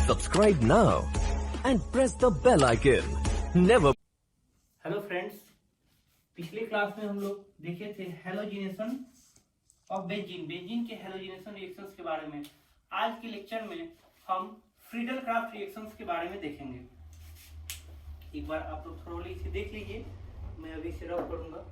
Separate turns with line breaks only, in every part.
Subscribe now and press the bell icon. Never.
Hello friends, पिछले class में हम लोग देखे थे हैलोजिनेशन ऑफ बेंजीन के हैलोजिनेशन रिएक्शंस के बारे में। आज के लेक्चर में हम फ्रीडल क्राफ्ट रिएक्शंस के बारे में देखेंगे। एक बार आप लोग थोड़ा इसे देख लीजिए, मैं अभी इसे रब करूंगा।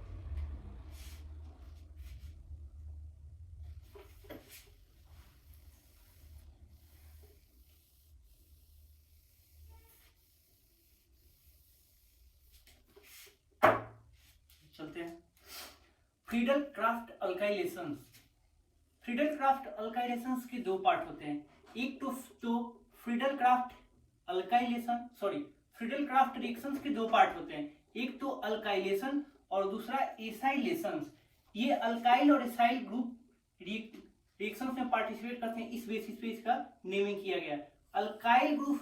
चलते हैं। Friedel Craft alkylations. Friedel Craft alkylations के दो पार्ट होते हैं। एक तो फ्रीडल क्राफ्ट रिएक्शंस के दो पार्ट होते हैं। एक तो अल्काइलेशन और दूसरा एसाइलेशंस। ये अल्काइल और एसाइल ग्रुप रिएक्शंस में पार्टिसिपेट करते हैं। इस बेसिस पे इसका नेमिंग किया गया। अल्काइल ग्रुप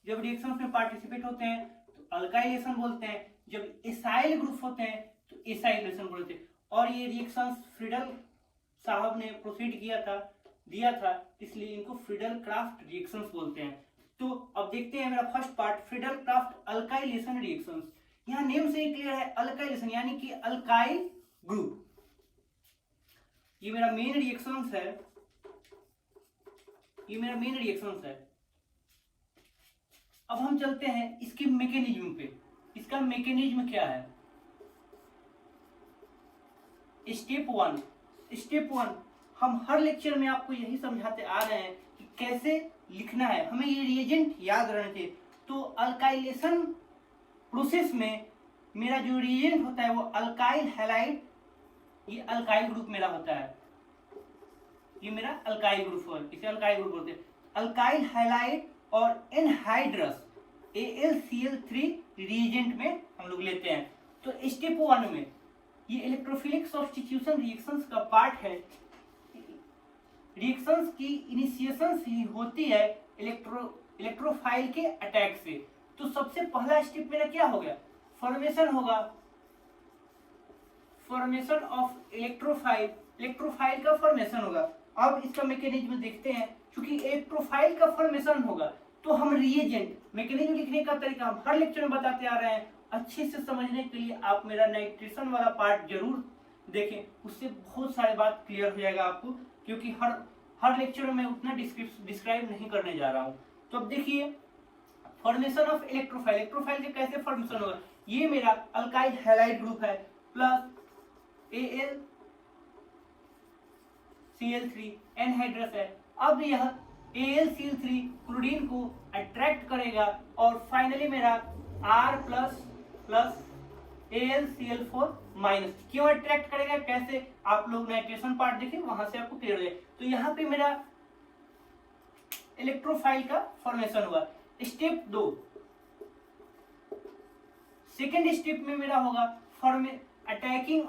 जब रिएक्शंस में पार्टिसिपेट होते हैं तो अल्काइलेशन बोलते हैं, जब एसाइल ग्रुप होते हैं तो एसाइलेशन बोलते हैं। और ये रिएक्शंस फ्रीडल साहब ने प्रोसीड दिया था, इसलिए इनको फ्रीडल क्राफ्ट रिएक्शंस बोलते हैं। तो अब देखते हैं मेरा first part, Friedel craft alkylation reactions. यहाँ नेम से ही क्लियर है, अल्काइलेशन यानी कि अल्काइल ग्रुप। ये मेरा मेन रिएक्शंस है। अब हम चलते हैं इसकी मैकेनिज्म पे। इसका मैकेनिज्म क्या है? स्टेप वन हम हर लेक्चर में आपको यही समझाते आ रहे हैं कि कैसे लिखना है, हमें ये रिएजेंट याद रहने चाहिए। तो अल्काइलेशन प्रोसेस में मेरा जो रिएजेंट होता है वो अल्काइल हैलाइड, ये अल्काइल ग्रुप मेरा होता है। ये मेरा अल्काइल ग्रुप है, इसे अल्काइल ग्रुप बोलते हैं। अल्काइल हैलाइड और एनहाइड्रस AlCl3 रिएजेंट में हम लोग लेते हैं। तो स्टेप वन में ये इलेक्ट्रोफिलिक सब्स्टिट्यूशन रिएक्शंस का पार्ट है। रिएक्शंस की इनिशिएशन ही होती है इलेक्ट्रोफाइल के अटैक से। तो सबसे पहला स्टेप मेरा क्या हो गया? फॉर्मेशन होगा, फॉर्मेशन ऑफ इलेक्ट्रोफाइल का फॉर्मेशन होगा। अब इसका मैकेनिज्म देखते हैं। क्योंकि इलेक्ट्रोफाइल का फॉर्मेशन होगा तो हम रिएजेंट, मैकेनिज्म लिखने का तरीका हम हर लेक्चर में बताते आ रहे हैं। अच्छे से समझने के लिए आप मेरा नाइट्रेशन वाला पार्ट जरूर देखें, उससे बहुत सारे बात क्लियर हो जाएगा आपको। क्योंकि हर लेक्चर में मैं उतना डिस्क्राइब नहीं करने जा रहा हूं। तो अब देखिए, फॉर्मेशन ऑफ इलेक्ट्रोफाइल के कैसे फॉर्मेशन होगा? ये मेरा अल्काइल हैलाइड ग्रुप है प्लस AlCl3 एनहाइड्रस है। अब यह AlCl3 क्लोरीन को अट्रैक्ट करेगा और फाइनली मेरा R प्लस AlCl4 माइनस। क्यों अट्रैक्ट करेगा, कैसे, आप लोग नाइट्रेशन पार्ट देखें, वहां से आपको क्लियर हो जाए। तो यहाँ पे मेरा इलेक्ट्रोफाइल का फॉर्मेशन हुआ। स्टेप 2, सेकेंड स्टेप में मेरा होगा अटैकिंग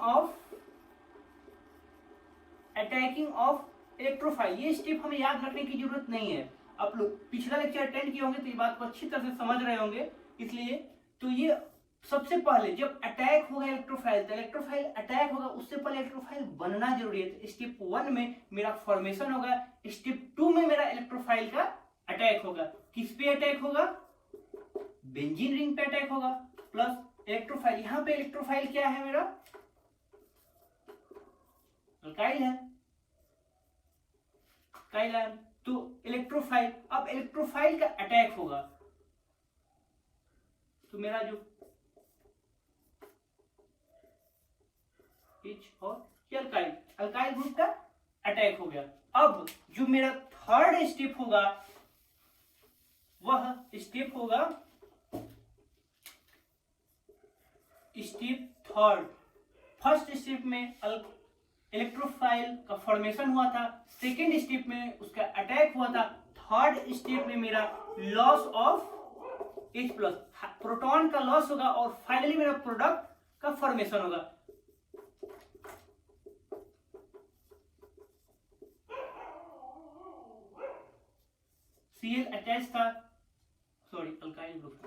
ऑफ इलेक्ट्रोफाइल। ये स्टेप हमें याद रखने की जरूरत नहीं है। आप लोग पिछला लेक्चर अटेंड किए होंगे तो ये बात को अच्छी तरह से समझ रहे होंगे। इसलिए तो ये सबसे पहले जब अटैक होगा इलेक्ट्रोफाइल, तो इलेक्ट्रोफाइल अटैक होगा, उससे पहले इलेक्ट्रोफाइल बनना जरूरी है। तो स्टेप 1 में मेरा फॉर्मेशन होगा। स्टेप 2 में मेरा इलेक्ट्रोफाइल का अटैक होगा। किस पे अटैक होगा? बेंजीन रिंग पे अटैक होगा प्लस इलेक्ट्रोफाइल। यहाँ पे इलेक्ट्रोफाइल क्या है मेरा? अल्काइल है, तो इलेक्ट्रोफाइल, अब इलेक्ट्रोफाइल का अटैक होगा तो मेरा जो और अल्काइल ग्रुप का अटैक हो गया। अब जो मेरा थर्ड स्टेप होगा वह स्टेप होगा स्टेप थर्ड। फर्स्ट स्टेप में इलेक्ट्रोफाइल का फॉर्मेशन हुआ था, सेकेंड स्टेप में उसका अटैक हुआ था, थर्ड स्टेप में मेरा loss of H plus, proton का लॉस होगा और फाइनली मेरा प्रोडक्ट का फॉर्मेशन होगा। Cl अटैच था, अल्काइल ग्रुप,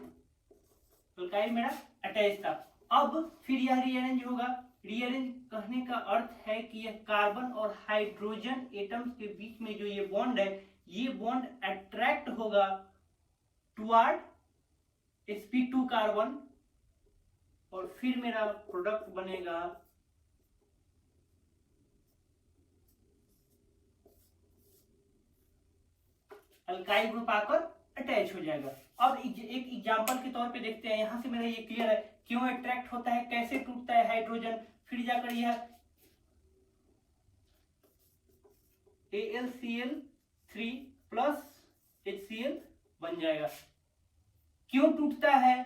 अल्काइल मेरा अटैच था। अब फिर यह रीअरेंज होगा। रीअरेंज कहने का अर्थ है कि यह कार्बन और हाइड्रोजन एटम्स के बीच में जो ये बॉन्ड है, ये बॉन्ड अट्रैक्ट होगा टुवार्ड sp2 कार्बन, और फिर मेरा प्रोडक्ट बनेगा अल्काइल ग्रुप आकर अटैच हो जाएगा। अब एक एग्जांपल के तौर पे देखते हैं, यहां से मेरा ये क्लियर है क्यों अट्रैक्ट होता है, कैसे टूटता है हाइड्रोजन, फिर जाकर यह AlCl3 प्लस HCl बन जाएगा। क्यों टूटता है,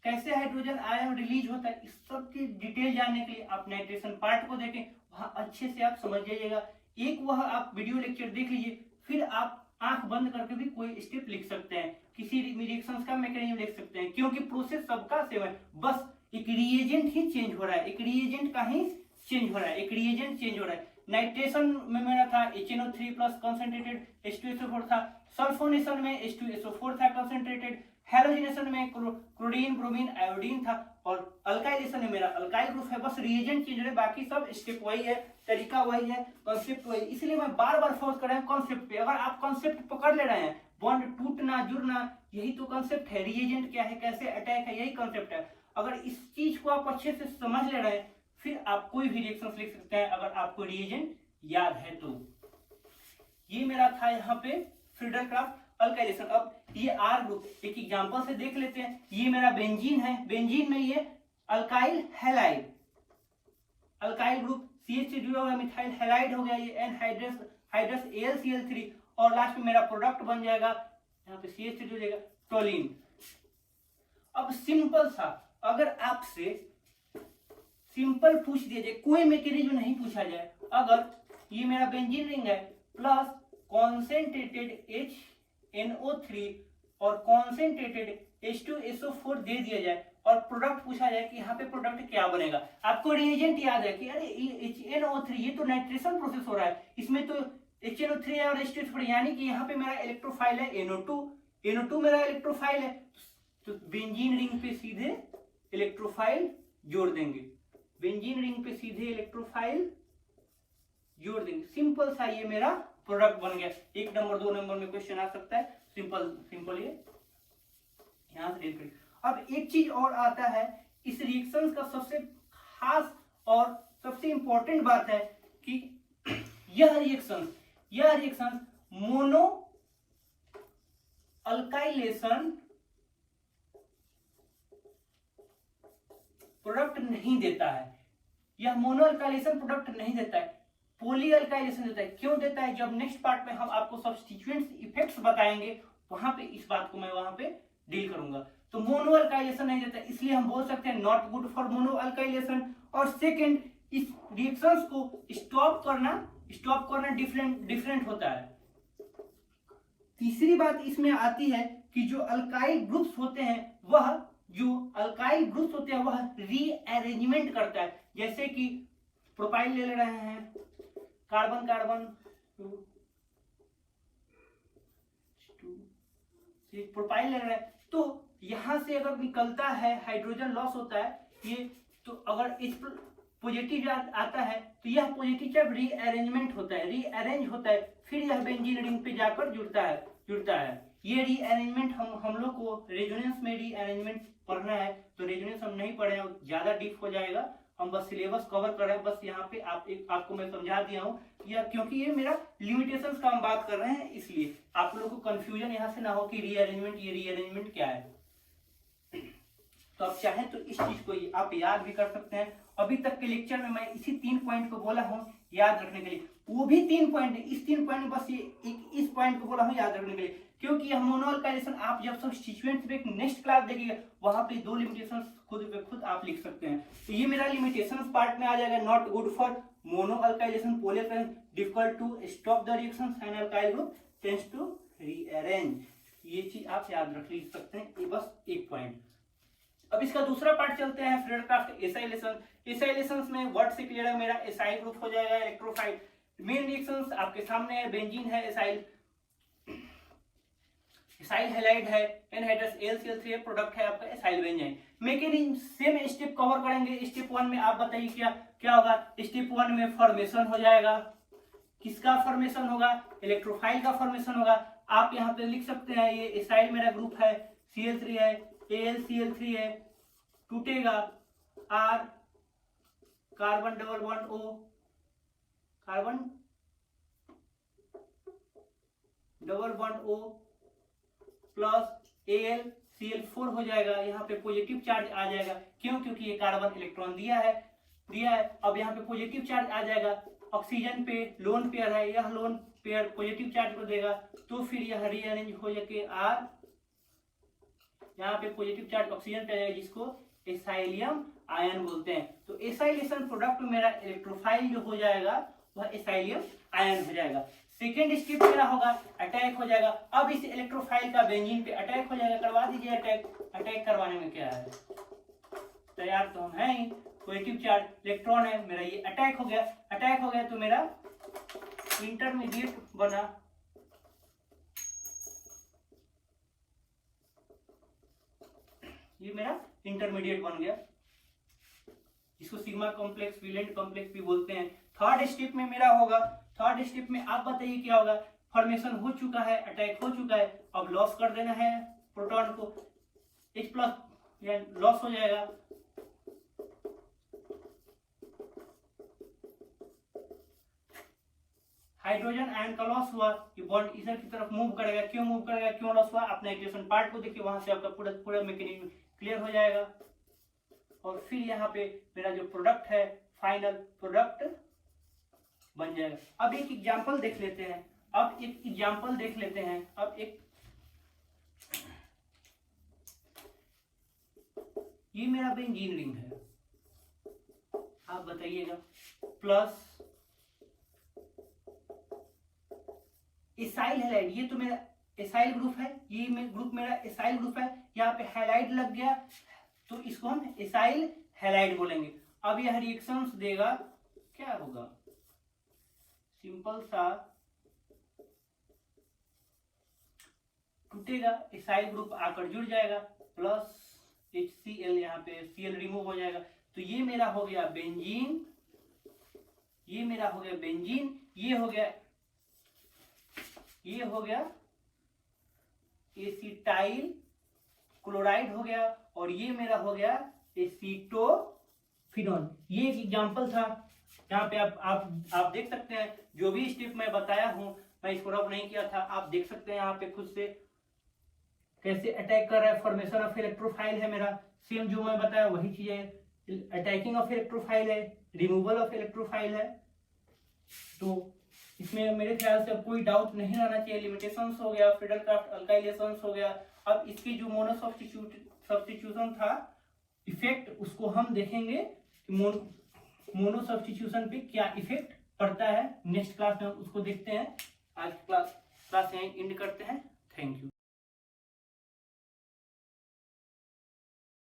कैसे हाइड्रोजन आयन रिलीज होता है, इस सब की डिटेल जानने के लिए आप नाइट्रेशन पार्ट को देखें, वहां अच्छे से आप समझ जाइएगा। एक वह आप वीडियो लेक्चर देख लीजिए, फिर आप आंख बंद करके भी कोई स्टेप लिख सकते हैं, किसी रिएक्शंस का मैकेनिज्म लिख सकते हैं, क्योंकि प्रोसेस सबका सेम है, बस एक रिएजेंट ही चेंज हो रहा है, एक रिएजेंट का ही चेंज हो रहा है, एक रिएजेंट चेंज हो रहा है। नाइट्रेशन में मेरा था HNO3 प्लस कंसंट्रेटेड H2SO4 था, सल्फोनेशन में H2SO4 था कंसंट्रेटेड, हैलोजिनेशन में क्लोरीन ब्रोमीन आयोडीन था, और अल्काइलेशन में मेरा अल्काइल ग्रुप है। बस रिएजेंट चेंज हो रहा है, बाकी सब स्टेप वही है, तरीका वही है, कॉन्सेप्ट वही। इसलिए मैं बार बार फोर्स कर रहा हूं कॉन्सेप्ट पे। अगर आप कॉन्सेप्ट पकड़ ले रहे हैं, बॉन्ड टूटना जुड़ना, यही तो कॉन्सेप्ट है। रिएजेंट क्या है, कैसे अटैक है, यही कॉन्सेप्ट है। अगर इस चीज को आप अच्छे से समझ ले रहे हैं, फिर आप कोई भी रिएक्शन लिख सकते हैं, अगर आपको रिएजेंट याद है तो। ये मेरा था यहाँ पे फ्रीडरक्राफ्ट अल्काइलेशन। अब ये आर ग्रुप एक एग्जांपल से देख लेते हैं। ये मेरा बेंजीन है, बेंजीन में ये alkyl halide, alkyl group CH से जुड़ा हुआ मिथाइल हैलाइड हो गया, ये एन हाइड्रस AlCl3, और लास्ट में मेरा प्रोडक्ट बन जाएगा, यहाँ पे CH से जुड़ेगा टोलिन। अब सिंपल सा, अगर आपसे सिंपल पूछ दिया जाए, कोई मैकेनिज्म नहीं पूछा जाए, अगर ये मेरा बेंजीन रिंग है प्लस कॉन्सेंट्रेटेड HNO3 और कॉन्सेंट्रेटेड H2SO4 दे दिया जाए, और प्रोडक्ट पूछा जाए कि यहाँ पे प्रोडक्ट क्या बनेगा, आपको रिएजेंट याद है कि अरे HNO3 ये तो नाइट्रेशन प्रोसेस हो रहा है, इसमें तो HNO3 और H2SO4, यानी कि यहाँ पे मेरा इलेक्ट्रोफाइल है NO2 मेरा इलेक्ट्रोफाइल है, तो बेंजीन रिंग पे सीधे इलेक्ट्रोफाइल जोड़ देंगे, बेंजीन रिंग पे सीधे इलेक्ट्रोफाइल जोड़ देंगे। सिंपल सा ये मेरा प्रोडक्ट बन गया। 1 नंबर 2 नंबर में क्वेश्चन आ सकता है, सिंपल ये यहां से रीड करिए। अब एक चीज और आता है, इस रिएक्शन का सबसे खास और सबसे इंपॉर्टेंट बात है कि यह रिएक्शन मोनो अल्काइलेशन प्रोडक्ट नहीं देता है, यह मोनो अल्काइलेशन प्रोडक्ट नहीं देता है, पॉली अल्काइलेशन देता है। क्यों देता है, जब नेक्स्ट पार्ट में हम आपको सब्स्टिट्यूएंट्स इफेक्ट्स बताएंगे, वहां पे इस बात को मैं वहां पे डील करूंगा। तो मोनो अल्काइलेशन नहीं देता, इसलिए हम बोल सकते हैं not good for mono alkylation. और सेकंड, इस रिएक्शंस को स्टॉप करना डिफरेंट होता है। तीसरी बात इसमें आती है कि जो अल्काइल ग्रुप्स होते हैं वह रीअरेंजमेंट करता है। जैसे कि प्रोपाइल ले रहे हैं, कार्बन प्रोपाइल ले रहे हैं, तो यहां से अगर निकलता है हाइड्रोजन लॉस होता है ये, तो अगर इस पॉजिटिव आता है तो यह पॉजिटिव जब रीअरेंजमेंट होता है, फिर यह बेंजीन रिंग पे जाकर जुड़ता है। ये रीअरेंजमेंट हम लोग को रेजोनेंस में रीअरेंजमेंट पढ़ना है, तो रेजोनेंस हम नहीं पढ़े हैं, ज्यादा डीप हो जाएगा, हम बस सिलेबस कवर कर रहे हैं। बस यहाँ पे आपको मैं समझा दिया हूँ, या क्योंकि ये मेरा लिमिटेशंस का हम बात कर रहे हैं, इसलिए आप लोगों को कंफ्यूजन यहाँ से ना हो कि रीअरेंजमेंट क्या है। तो आप चाहें तो इस चीज को आप याद भी कर सकते हैं। अभी तक के लेक्चर में मैं इसी 3 पॉइंट को बोला हूँ याद रखने के लिए, वो भी 3 पॉइंट है, इस 3 पॉइंट में बस ये इस पॉइंट को बोला हूँ याद रखने के लिए, क्योंकि यह मोनो अल्काइलेशन आप जब सब्स्टिट्यूएंट्स पे नेक्स्ट क्लास देखिएगा, वहां पे 2 लिमिटेशंस खुद आप लिख सकते हैं। तो ये मेरा लिमिटेशंस पार्ट में आ जाएगा, not good for mono alkylation, poly alkylation, difficult to stop the reactions and alkyl group tends to rearrange. ये चीज आप याद रख सकते हैं, ये बस एक पॉइंट। अब इसका दूसरा पार्ट चलते हैं, फ्रीडरक्राफ्ट एसाइलेशन। एसाइलेशंस में वर्ड से क्लियर है, मेरा एसाइल ग्रुप हो जाएगा इलेक्ट्रोफाइल। मेन रिएक्शंस आपके सामने है, बेंजीन है, एसाइल हैलाइड है, एनहाइड्रस AlCl3 प्रोडक्ट है आपका acyl benzene. Mechanism same step cover करेंगे। स्टेप 1 में आप बताइए क्या होगा। स्टेप 1 में फॉर्मेशन हो जाएगा, किसका फॉर्मेशन होगा, इलेक्ट्रोफाइल का फॉर्मेशन होगा। आप यहाँ पे लिख सकते हैं, ये एसाइल मेरा ग्रुप है, Cl3 है, AlCl3 है, टूटेगा R carbon double bond O, carbon double bond O plus AlCl4 हो जाएगा। यहाँ पे पॉजिटिव चार्ज आ जाएगा, क्यों? क्योंकि ये कार्बन इलेक्ट्रॉन दिया है। अब यहाँ पे पॉजिटिव चार्ज आ जाएगा। ऑक्सीजन पे लोन पेयर है, यह लोन पेयर पॉजिटिव चार्ज को देगा, तो फिर यह रीअरेंज हो जाके R, यहाँ पे पॉजिटिव चार्ज ऑक्सीजन पे आ जाएगा, जिसको एसाइलियम आयन बोलते हैं। तो एसाइलेशन प्रोडक्ट मेरा इलेक्ट्रोफाइल जो हो जाएगा वह एसाइलियम आयन हो जाएगा। सेकेंड स्टेप मेरा होगा अटैक हो जाएगा। अब इस इलेक्ट्रोफाइल का बेंजीन पे अटैक हो जाएगा। करवा दीजिए अटैक। अटैक करवाने में क्या है, तैयार तो हम है ही, पॉजिटिव चार्ज इलेक्ट्रॉन है मेरा, ये अटैक हो गया। अटैक हो गया तो मेरा इंटरमीडिएट बना, ये मेरा इंटरमीडिएट बन गया, इसको सिग्मा कॉम्प्लेक्स, वैलेंट कॉम्प्लेक्स भी बोलते हैं। थर्ड स्टेप में मेरा होगा, थर्ड स्टेप में आप बताइए क्या होगा। फॉर्मेशन हो चुका है, अटैक हो चुका है, अब लॉस कर देना है प्रोटॉन को, H प्लस लॉस हो जाएगा। हाइड्रोजन आयन का लॉस हुआ, ये बॉन्ड इधर की तरफ मूव करेगा। क्यों मूव करेगा, क्यों लॉस हुआ, अपने इक्वेशन पार्ट को देखिए, वहां से आपका पूरा मैकेनिज्म क्लियर हो जाएगा। और फिर यहाँ पे मेरा जो प्रोडक्ट है फाइनल प्रोडक्ट बन जाएगा। अब एक एग्जांपल देख लेते हैं, ये मेरा बेंजीन रिंग है, आप बताइएगा, प्लस एसाइल हैलाइड, ये तो मेरा एसाइल ग्रुप है, ये ग्रुप मेरा एसाइल ग्रुप है। यहाँ पे हैलाइड लग गया तो इसको हम एसाइल हैलाइड बोलेंगे। अब यह रिएक्शंस देगा, क्या होगा, सिंपल सा टूटेगा, एसाइल ग्रुप आकर जुड़ जाएगा, प्लस HCl, यहाँ पे Cl रिमूव हो जाएगा। तो ये मेरा हो गया बेंजीन, ये मेरा हो गया बेंजीन, ये हो गया एसिटाइल क्लोराइड हो गया, और ये मेरा हो गया एसीटोफिनॉल। ये एक एग्जांपल था। यहाँ पे आप देख सकते हैं, जो भी स्टेप मैं बताया हूं मैं इसको रब नहीं किया था, आप देख सकते हैं यहाँ पे खुद से कैसे अटैक कर रहा है। फॉर्मेशन ऑफ इलेक्ट्रोफाइल है मेरा, सेम जो मैं बताया वही चीज है। अटैकिंग ऑफ इलेक्ट्रोफाइल है, रिमूवल ऑफ इलेक्ट्रोफाइल है। तो इसमें मेरे ख्याल से अब कोई डाउट नहीं रहना चाहिए। लिमिटेशंस हो गया, फ्रीडलक्राफ्ट अल्काइलेशंस हो गया। अब इसके जो मोनो सब्स्टिट्यूशन था इफेक्ट, उसको हम देखेंगे मोनो सब्स्टिट्यूशन पे क्या इफेक्ट पड़ता है। नेक्स्ट क्लास में उसको देखते हैं। आज क्लास यहीं एंड करते हैं। Thank you.